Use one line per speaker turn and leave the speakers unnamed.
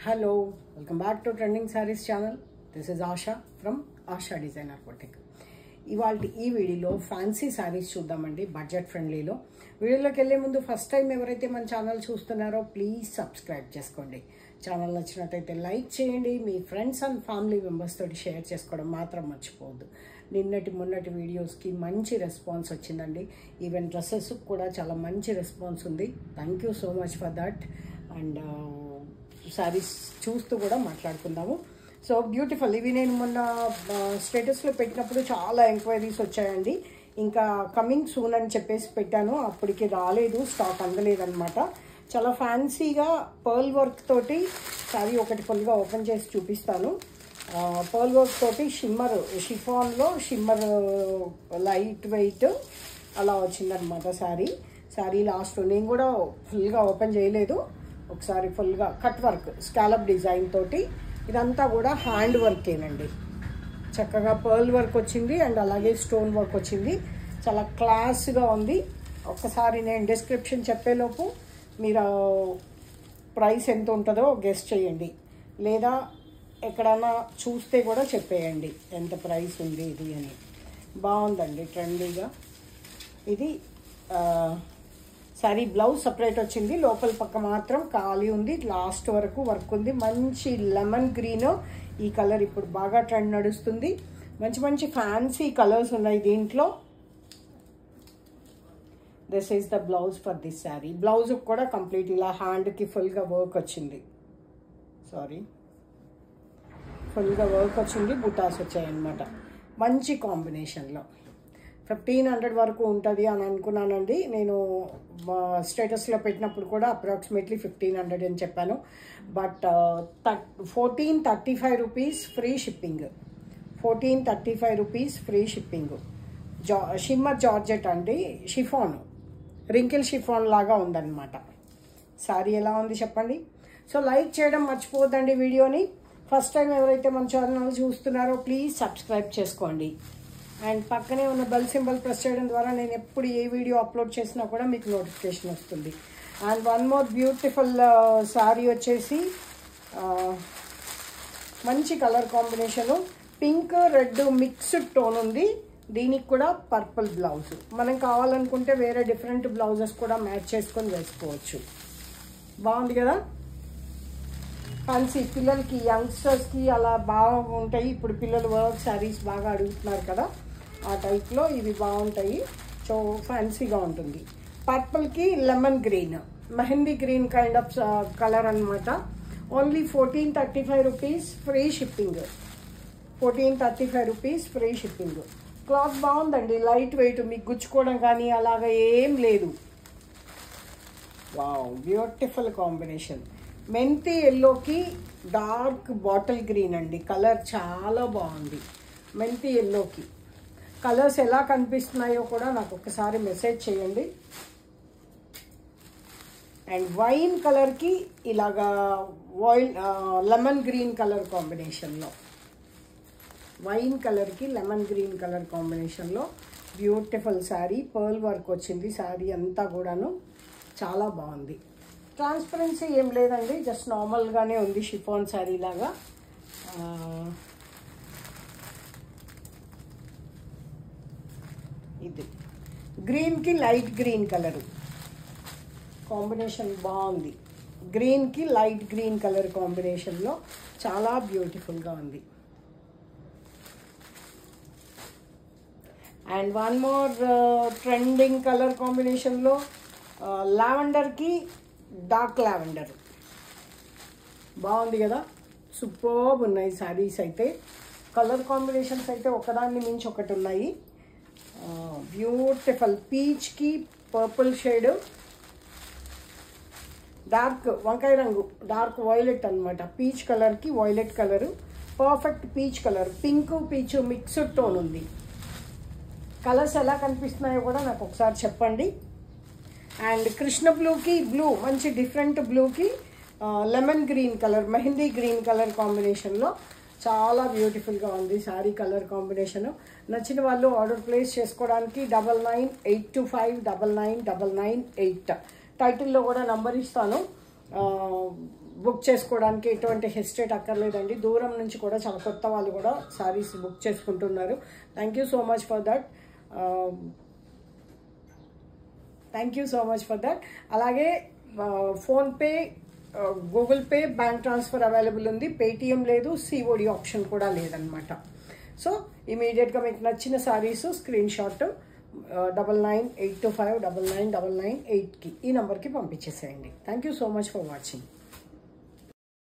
Hello, welcome back to Trending Sarees channel. This is Asha from Asha Designer Boutique. ఇవాల్టి ఈ వీడియోలో fancy saris చూద్దామండి budget ఫ్రెండ్లీలో. వీడియోలోకి వెళ్ళే ముందు ఫస్ట్ టైం ఎవరైతే మన ఛానల్ చూస్తున్నారో ప్లీజ్ సబ్స్క్రైబ్ చేసుకోండి. ఛానల్ నచ్చినట్టయితే లైక్ చేయండి, మీ ఫ్రెండ్స్ అండ్ ఫ్యామిలీ మెంబర్స్ తోటి షేర్ చేసుకోవడం మాత్రం మర్చిపోవద్దు. మొన్నటి వీడియోస్కి మంచి రెస్పాన్స్ వచ్చిందండి. ఈవెన్ డ్రెస్సెస్ కూడా చాలా మంచి రెస్పాన్స్ ఉంది. Thank you so much for that. And saris చూస్తూ కూడా మాట్లాడుకుందాము. So beautiful. ఇవి నేను మొన్న స్టేటస్లో పెట్టినప్పుడు చాలా ఎంక్వైరీస్ వచ్చాయండి. ఇంకా కమింగ్ సూన్ అని చెప్పేసి పెట్టాను, అప్పటికి రాలేదు, స్టాక్ అందలేదన్నమాట. చాలా ఫ్యాన్సీగా పర్ల్ వర్క్ తోటి సారీ ఒకటి ఫుల్గా ఓపెన్ చేసి చూపిస్తాను. పర్ల్ వర్క్ తోటి షిమ్మర్ షిఫాన్లో షిమ్మర్ లైట్ వెయిట్ అలా వచ్చిందనమాట సారీ లాస్ట్. నేను కూడా ఫుల్గా ఓపెన్ చేయలేదు, ఒకసారి ఫుల్గా కట్ వర్క్ స్కాలప్ డిజైన్ తోటి. ఇదంతా కూడా హ్యాండ్ వర్కేనండి. చక్కగా పర్ల్ వర్క్ వచ్చింది అండ్ అలాగే స్టోన్ వర్క్ వచ్చింది. చాలా క్లాస్గా ఉంది. ఒక్కసారి నేను డిస్క్రిప్షన్ చెప్పేలోపు మీరు ప్రైస్ ఎంత ఉంటుందో గెస్ చేయండి, లేదా ఎక్కడన్నా చూస్తే కూడా చెప్పేయండి ఎంత ప్రైస్ ఉంది ఇది అని. బాగుందండి, ట్రెండీగా. ఇది సారీ బ్లౌజ్ సపరేట్ వచ్చింది, లోపల పక్క మాత్రం ఖాళీ ఉంది, లాస్ట్ వరకు వర్క్ ఉంది. మంచి లెమన్ గ్రీన్, ఈ కలర్ ఇప్పుడు బాగా ట్రెండ్ నడుస్తుంది. మంచి మంచి ఫ్యాన్సీ కలర్స్ ఉన్నాయి దీంట్లో. This is the blouse for this sari. Blouse కూడా కంప్లీట్ ఇలా హ్యాండ్కి ఫుల్గా వర్క్ వచ్చింది. ఫుల్గా వర్క్ వచ్చింది, బుటాస్ వచ్చాయన్నమాట. మంచి కాంబినేషన్లో 1500 వరకు ఉంటుంది అని అనుకున్నానండి. నేను స్టేటస్లో పెట్టినప్పుడు కూడా అప్రాక్సిమేట్లీ 1500 అని చెప్పాను. But 1435 rupees free shipping. 1435 rupees free shipping. Shimmer georgette అండి, షిఫాన్, రింకిల్ షిఫాన్ లాగా ఉందన్నమాట. సారీ ఎలా ఉంది చెప్పండి. సో లైక్ చేయడం మర్చిపోద్దండి వీడియోని. ఫస్ట్ టైం ఎవరైతే మన ఛానల్ చూస్తున్నారో ప్లీజ్ సబ్స్క్రైబ్ చేసుకోండి. అండ్ పక్కనే ఉన్న బెల్ సింబల్ ప్రెస్ చేయడం ద్వారా నేను ఎప్పుడు ఏ వీడియో అప్లోడ్ చేసినా కూడా మీకు నోటిఫికేషన్ వస్తుంది. And one more beautiful sari వచ్చేసి మంచి colour combination, pink red mixed tone ఉంది. దీనికి కూడా పర్పుల్ బ్లౌజ్. మనం కావాలనుకుంటే వేరే డిఫరెంట్ బ్లౌజెస్ కూడా మ్యాచ్ చేసుకొని వేసుకోవచ్చు. బాగుంది కదా. ఫ్యాన్సీ పిల్లలకి, యంగ్స్టర్స్కి అలా బాగా ఉంటాయి. ఇప్పుడు పిల్లలు వర్క్ శారీస్ బాగా అడుగుతున్నారు కదా, ఆ టైప్లో ఇవి బాగుంటాయి. సో ఫ్యాన్సీగా ఉంటుంది. పర్పుల్కి lemon green, mehndi green kind of colour అనమాట. Only 1435 rupees free shipping. 1435 rupees free shipping. Cloth బాగుందండి, లైట్ వెయిట్, మీకు గుచ్చుకోవడం కానీ అలాగా ఏం లేదు. Wow, beautiful combination. మెంతి ఎల్లోకి డార్క్ బాటిల్ గ్రీన్ అండి, కలర్ చాలా బాగుంది. మెంతి ఎల్లోకి కలర్స్ ఎలా కనిపిస్తున్నాయో కూడా నాకు ఒకసారి మెసేజ్ చేయండి. అండ్ వైన్ కలర్కి ఇలాగా లెమన్ గ్రీన్ కలర్ కాంబినేషన్లో, వైన్ కలర్కి లెమన్ గ్రీన్ కలర్ కాంబినేషన్లో బ్యూటిఫుల్ శారీ. పర్ల్ వర్క్ వచ్చింది శారీ అంతా కూడాను, చాలా బాగుంది. ట్రాన్స్పరెన్సీ ఏం లేదండి, జస్ట్ నార్మల్గానే ఉంది, షిఫాన్ శారీ లాగా. ఇది గ్రీన్కి లైట్ గ్రీన్ కలరు కాంబినేషన్ బాగుంది. గ్రీన్కి లైట్ గ్రీన్ కలర్ కాంబినేషన్లో చాలా బ్యూటిఫుల్గా ఉంది. And one more trending colour కాంబినేషన్లో లావెండర్కి డార్క్ లావెండర్ బాగుంది కదా. సూపర్బ్ ఉన్నాయి శారీస్ అయితే. కలర్ కాంబినేషన్స్ అయితే ఒకదాన్ని మించి ఒకటి ఉన్నాయి. బ్యూటిఫుల్. పీచ్కి పర్పుల్ షేడ్, డార్క్ వంకాయ రంగు, డార్క్ వైలెట్ అనమాట. పీచ్ కలర్కి violet colour, perfect peach colour. Pink peach mixed tone ఉంది. కలర్స్ ఎలా కనిపిస్తున్నాయో కూడా నాకు ఒకసారి చెప్పండి. అండ్ కృష్ణ బ్లూకి బ్లూ, మంచి డిఫరెంట్ బ్లూకి lemon green colour, mehndi green colour కాంబినేషన్లో చాలా బ్యూటిఫుల్గా ఉంది శారీ కలర్ కాంబినేషను. నచ్చిన వాళ్ళు ఆర్డర్ ప్లేస్ చేసుకోవడానికి 9982599998 టైటిల్లో కూడా నంబర్ ఇస్తాను. బుక్ చేసుకోవడానికి ఎటువంటి హెసిటేట్ అక్కర్లేదండి. దూరం నుంచి కూడా చాలా కొత్త వాళ్ళు కూడా సారీస్ బుక్ చేసుకుంటున్నారు. Thank you so much for that. అలాగే PhonePe, Google Pay, bank transfer available ఉంది. పేటిఎం లేదు, సిఓడి ఆప్షన్ కూడా లేదనమాట. సో ఇమీడియట్గా మీకు నచ్చిన సారీస్ స్క్రీన్ షాట్ 9982599998కి ఈ నెంబర్కి పంపించేసేయండి. Thank you so much for watching.